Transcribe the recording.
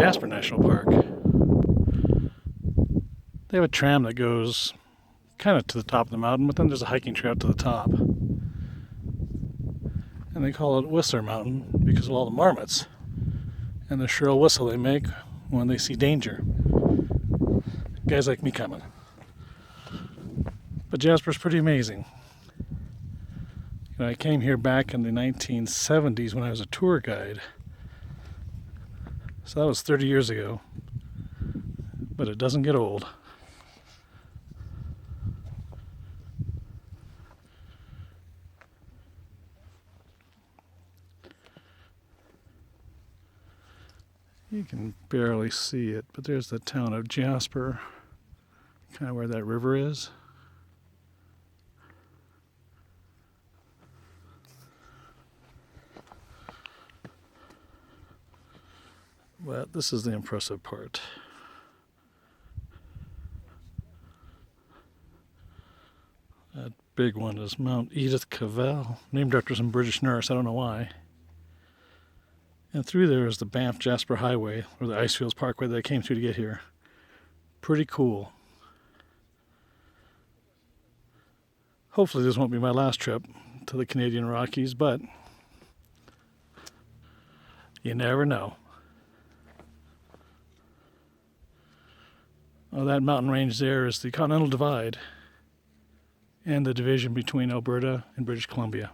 Jasper National Park. They have a tram that goes kind of to the top of the mountain, but then there's a hiking trail to the top. And they call it Whistler Mountain because of all the marmots and the shrill whistle they make when they see danger. Guys like me coming. But Jasper's pretty amazing. I came here back in the 1970s when I was a tour guide. So that was 30 years ago. But it doesn't get old. You can barely see it, but there's the town of Jasper, kind of where that river is. But this is the impressive part. That big one is Mount Edith Cavell, named after some British nurse, I don't know why. And through there is the Banff Jasper Highway, or the Icefields Parkway that I came through to get here. Pretty cool. Hopefully this won't be my last trip to the Canadian Rockies, but you never know. Oh, that mountain range there is the Continental Divide and the division between Alberta and British Columbia.